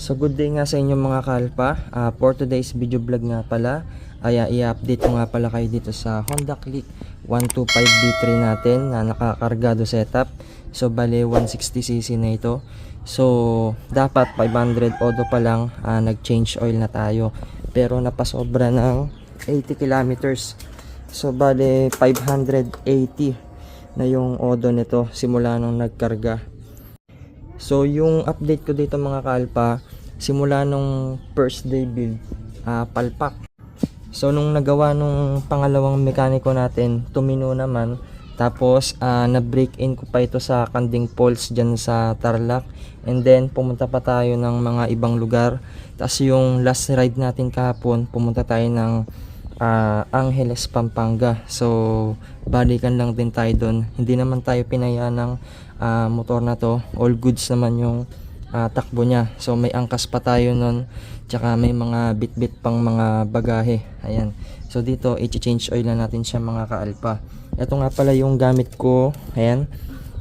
So good day nga sa inyo mga kalpa. For today's video vlog nga pala ay i-update ko nga pala kayo dito sa Honda Click 125V3 natin na nakakargado setup. So bale 160cc na ito. So dapat 500 odo pa lang nag-change oil na tayo. Pero napasobra ng 80 kilometers. So bale 580 na yung odo nito simula nung nagkarga. So yung update ko dito mga kalpa, simula nung first day build, palpak. So nung nagawa nung pangalawang mekaniko natin, tumino naman. Tapos na-break in ko pa ito sa Kanding Falls dyan sa Tarlac. And then pumunta pa tayo ng mga ibang lugar. Tapos yung last ride natin kahapon, pumunta tayo ng Angeles, Pampanga. So balikan lang din tayo doon. Hindi naman tayo pinaya ng motor na to. All goods naman yung takbo niya. So may angkas pa tayo nun. Tsaka may mga bit-bit pang mga bagahe. Ayan. So dito i-change oil na natin siya mga kaalpa. Ito nga pala yung gamit ko. Ayan.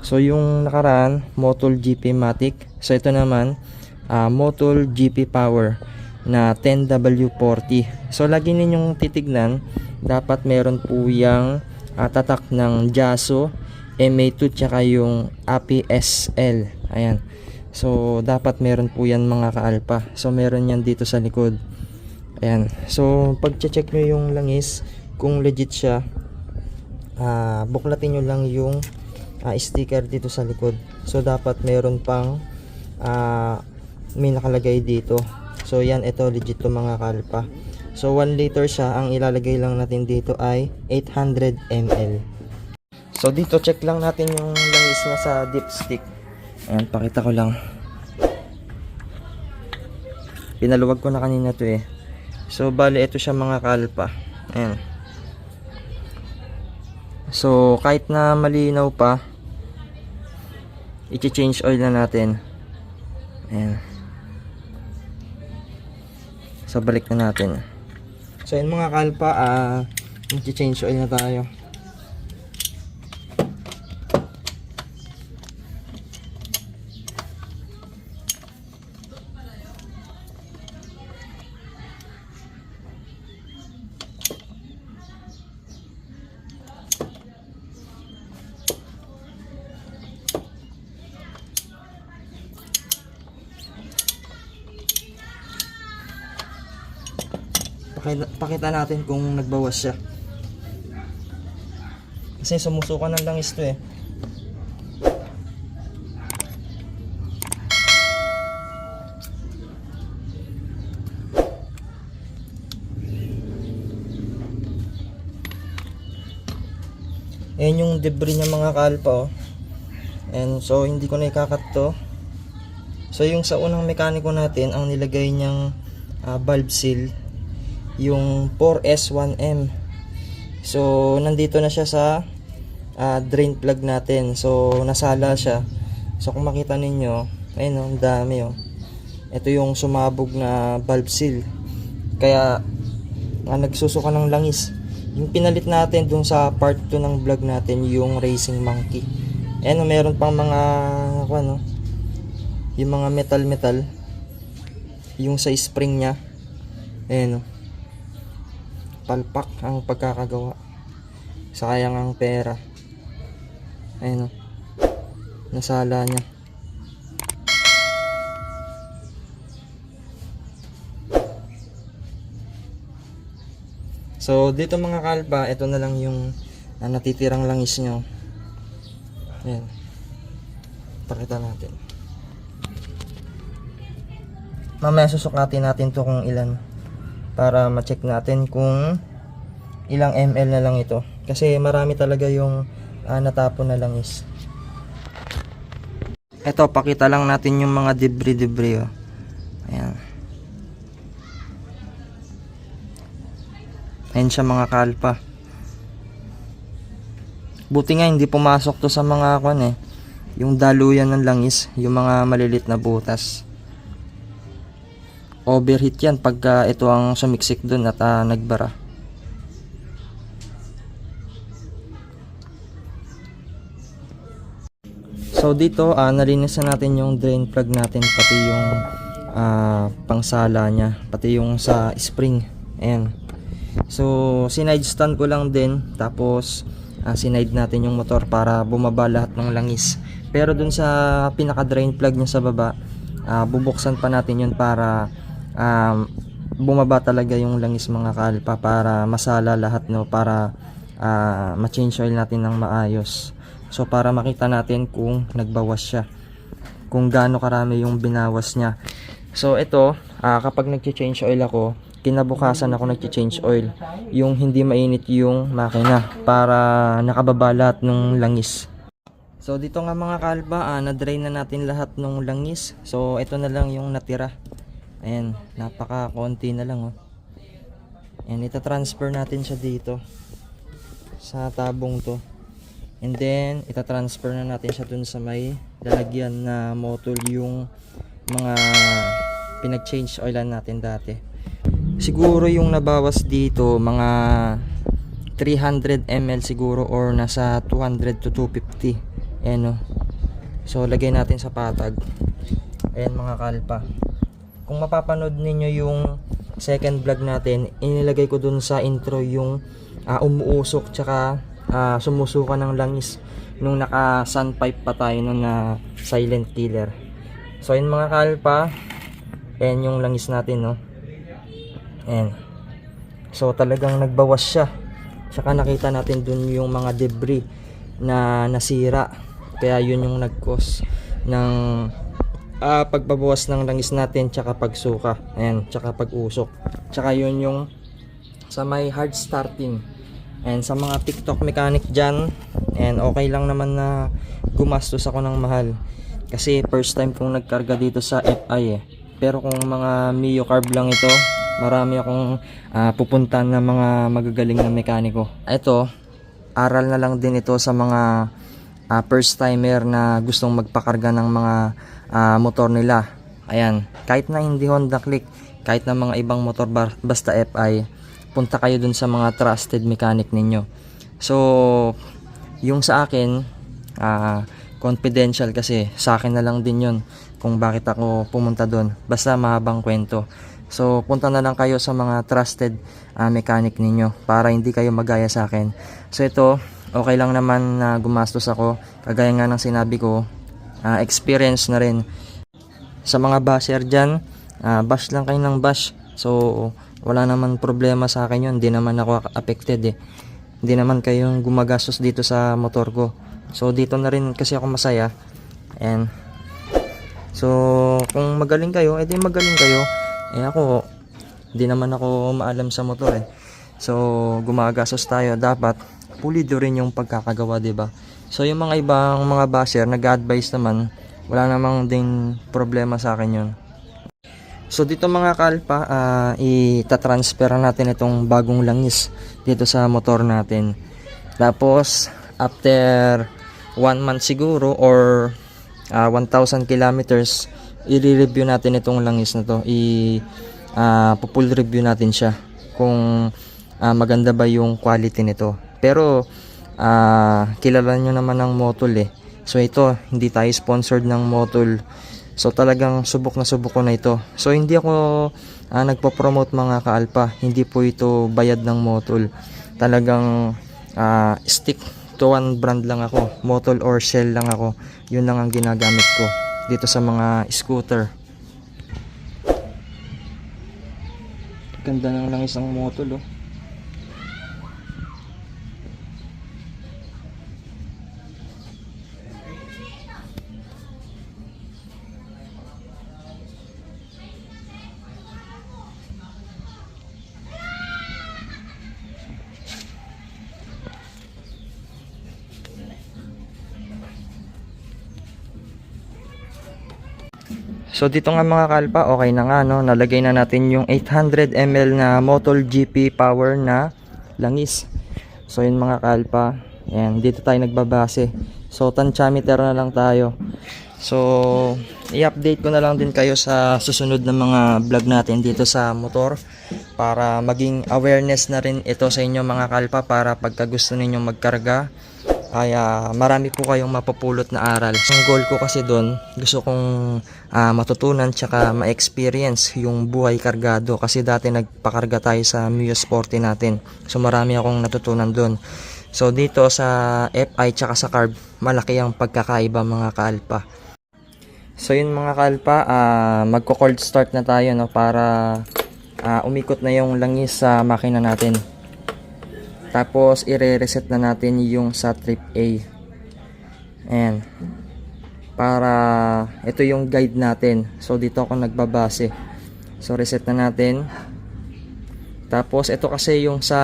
So yung nakaraan Motul GP Matic. So ito naman Motul GP Power na 10W40. So lagi ninyong titignan, dapat meron po yung tatak ng Jaso MA2 tsaka yung APSL. Ayan. So dapat meron po yan mga kaalpa. So meron yan dito sa likod. Ayan. So pag check nyo yung langis kung legit siya, buklatin nyo lang yung sticker dito sa likod. So dapat meron pang may nakalagay dito. So yan, ito legit to mga kalpa. So 1 liter siya. Ang ilalagay lang natin dito ay 800 ml. So dito check lang natin yung langis na sa dipstick. Ayan, pakita ko lang. Pinaluwag ko na kanina to eh. So bali ito siya mga kalpa. Ayan. So kahit na malinaw pa, i-change oil na natin. Ayan. So balik na natin. So yun mga kalpa, i-change oil na tayo. Pakita natin kung nagbawas siya. Kasi sumusukan ng langis to eh. Ayan yung debris niya mga kalpa oh. And so hindi ko na ikakat to. So yung sa unang mekaniko natin, ang nilagay niyang valve seal yung 4S1M. So nandito na siya sa drain plug natin. So nasala siya. So kung makita ninyo, ayun oh, ang dami oh. Ito yung sumabog na valve seal. Kaya nagsusuka ng langis. Yung pinalit natin dun sa part 2 ng vlog natin, yung Racing Monkey. Ayun oh, meron pang mga ano, yung mga metal yung sa spring nya. Ayun oh, palpak ang pagkakagawa. Sayang ang pera. Ayun o. Nasala niya. So dito mga kalpa, ito na lang yung natitirang langis nyo. Ayan. Pakita natin. Mamaya susukatin natin to kung ilan, para ma-check natin kung ilang ml na lang ito. Kasi marami talaga yung natapon na langis. Ito, pakita lang natin yung mga debris oh. Ayan. Ayan siya mga kalpa. Buti nga hindi pumasok to sa mga yung daluyan ng langis, yung mga malilit na butas. Overheat yan pagka ito ang sumiksik dun at nagbara. So dito nalinis na natin yung drain plug natin, pati yung pangsala niya, pati yung sa spring. Ayan. So sinide stand ko lang din, tapos sinide natin yung motor para bumaba lahat ng langis. Pero dun sa pinaka drain plug niya sa baba, bubuksan pa natin yun para bumaba talaga yung langis mga kalpa, para masala lahat, no, para ma-change oil natin ng maayos. So para makita natin kung nagbawas siya, kung gaano karami yung binawas niya. So ito, kapag nag-change oil ako, kinabukasan ako nag-change oil, yung hindi mainit yung makina, para nakababa lahat ng langis. So dito nga mga kalpa, na-drain na natin lahat ng langis. So ito na lang yung natira. Ayan, napaka konti na lang, oh. Ayan, ita-transfer natin siya dito sa tabong to. And then ita-transfer na natin siya dun sa may lalagyan na motul, yung mga pinag-change oilan natin dati. Siguro yung nabawas dito mga 300 ml siguro, or nasa 200 to 250. Ayan, oh. So lagay natin sa patag. Ayan mga kalpa, kung mapapanood ninyo yung second vlog natin, inilagay ko dun sa intro yung umuusok tsaka sumusuka ng langis nung naka sunpipe pa tayo nun na silent killer. So yun mga kalpa, ayan yung langis natin, no. Ayan. So talagang nagbawas siya, tsaka nakita natin dun yung mga debris na nasira, kaya yun yung nag-cause ng pagbabawas ng langis natin, tsaka pagsuka, ayan, tsaka pag-usok. Tsaka yun yung sa may hard starting. And sa mga TikTok mechanic dyan, and okay lang naman na gumastos ako ng mahal, kasi first time kong nagkarga dito sa FI, Pero kung mga Mio carb lang ito, marami akong pupuntahan na mga magagaling na mekaniko. Ito, aral na lang din ito sa mga first timer na gustong magpakarga ng mga motor nila. Ayan, kahit na hindi Honda Click, kahit na mga ibang motor basta FI, punta kayo dun sa mga trusted mechanic ninyo. So yung sa akin, confidential, kasi sa akin na lang din yun kung bakit ako pumunta dun, basta mahabang kwento. So punta na lang kayo sa mga trusted mechanic ninyo para hindi kayo magaya sa akin. So ito, okay lang naman na gumastos ako, kagaya nga ng sinabi ko, experience na rin. Sa mga basher dyan, bash lang kayo ng bash. So wala naman problema sa akin yun, hindi naman ako affected hindi naman kayong gumagastos dito sa motor ko. So dito na rin kasi ako masaya. And so kung magaling kayo, edi magaling kayo. Ako, hindi naman ako maalam sa motor So gumagastos tayo, dapat pulido rin yung pagkakagawa, diba? So yung mga ibang mga basher nag-advise naman, wala namang ding problema sa akin yun. So dito mga kalpa, itatransfer natin itong bagong langis dito sa motor natin. Tapos after 1 month siguro, or 1,000 kilometers, i-review natin itong langis na to. Full review natin siya kung maganda ba yung quality nito. Pero kilala nyo naman ng Motul So ito, hindi tayo sponsored ng Motul. So talagang subok na subok ko na ito. So hindi ako nagpo-promote mga kaalpa. Hindi po ito bayad ng Motul. Talagang stick to one brand lang ako. Motul or Shell lang ako. Yun lang ang ginagamit ko dito sa mga scooter. Ganda ng langis ng Motul So dito nga mga kalpa, okay na nga, no? Nalagay na natin yung 800 ml na Motul GP Power na langis. So yun mga kalpa, yan, dito tayo nagbabase. So tensiometer na lang tayo. So i-update ko na lang din kayo sa susunod na mga vlog natin dito sa motor, para maging awareness na rin ito sa inyo mga kalpa, para pagka gusto ninyong magkarga, Kaya marami po kayong mapupulot na aral. Ang goal ko kasi doon, gusto kong matutunan tsaka ma-experience yung buhay kargado. Kasi dati nagpakarga tayo sa Mio Sporty natin. So marami akong natutunan doon. So dito sa FI tsaka sa carb, malaki ang pagkakaiba mga kaalpa. So yun mga kaalpa, magko-cold start na tayo, no, para umikot na yung langis sa makina natin. Tapos i-reset na natin yung sa trip A. Ayan. Para ito yung guide natin. So dito ako nagbabase. So reset na natin. Tapos ito kasi yung sa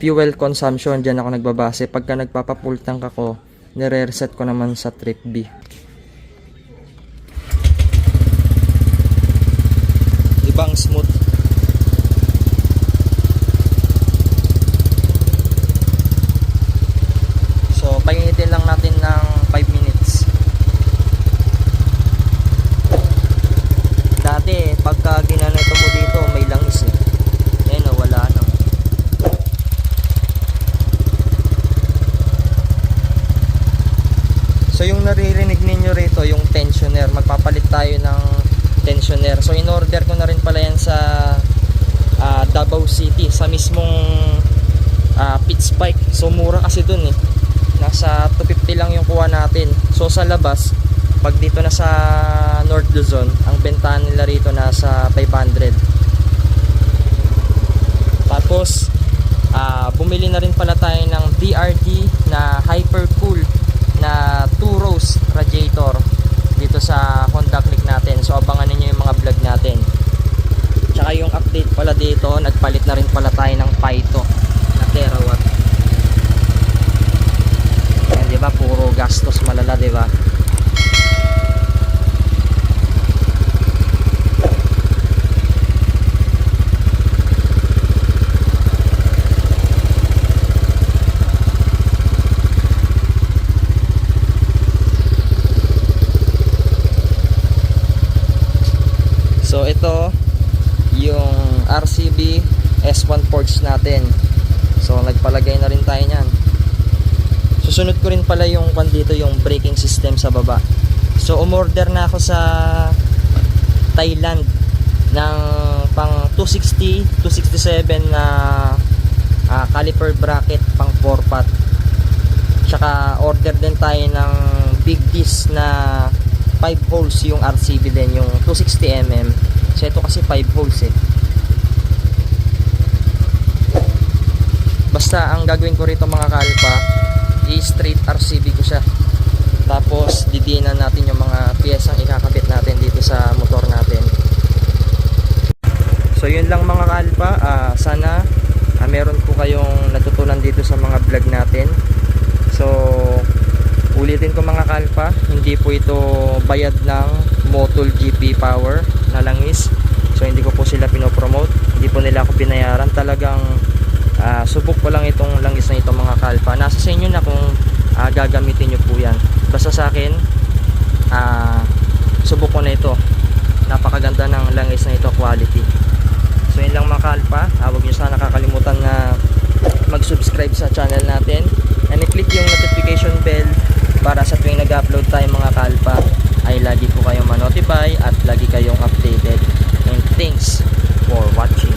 fuel consumption, dyan ako nagbabase. Pagka nagpapa-full tank ako, nire-reset ko naman sa trip B. Ibang smooth. So painitin lang natin ng 5 minutes. Dati pagka ginanito mo dito may langis eh. Ayun o, wala na. So yung naririnig ninyo rito, yung tensioner, magpapalit tayo ng tensioner. So in order ko na rin pala yan sa Davao City, sa mismong Pitts Bike. So mura kasi dun eh, nasa 250 lang yung kuha natin. So sa labas, pag dito na sa North Luzon, ang bentahan nila rito nasa 500. Tapos bumili na rin pala tayo ng DRD na Hypercool na 2 rows radiator dito sa Honda Click natin. So abangan niyo yung mga vlog natin. Tsaka yung update pala dito, nagpalit na rin pala tayo ng Pyto na terawatt. Yan, diba? Puro gastos malala, diba? So ito yung RCB S1 ports natin. So nagpalagay na rin tayo niyan. Susunod ko rin pala yung dito, yung braking system sa baba. So umorder na ako sa Thailand ng pang 260, 267 na caliper bracket pang 4-pot. Tsaka order din tayo ng big disc na 5 holes yung RCB din, yung 260mm. So ito kasi 5 holes eh. Basta ang gagawin ko rito mga kalpa, i-straight RCB ko siya. Tapos didiinan natin yung mga piyesang ikakabit natin dito sa motor natin. So yun lang mga kalpa, sana meron po kayong natutunan dito sa mga vlog natin. So ulitin ko mga kalpa, hindi po ito bayad ng Motol GP Power na langis. So hindi ko po sila pinopromote, hindi po nila ako binayaran. Talagang subok ko lang itong langis na ito mga kalpa. Nasa sa inyo na kung gagamitin nyo po yan. Basta sa akin, subok ko na ito. Napakaganda ng langis na ito, quality. So yun lang mga kalpa, huwag nyo sana nakakalimutan na mag-subscribe sa channel natin and i-click yung notification bell para sa tuwing nag-upload tayo mga kalpa ay lagi po kayong ma-notify at lagi kayong updated. And thanks for watching.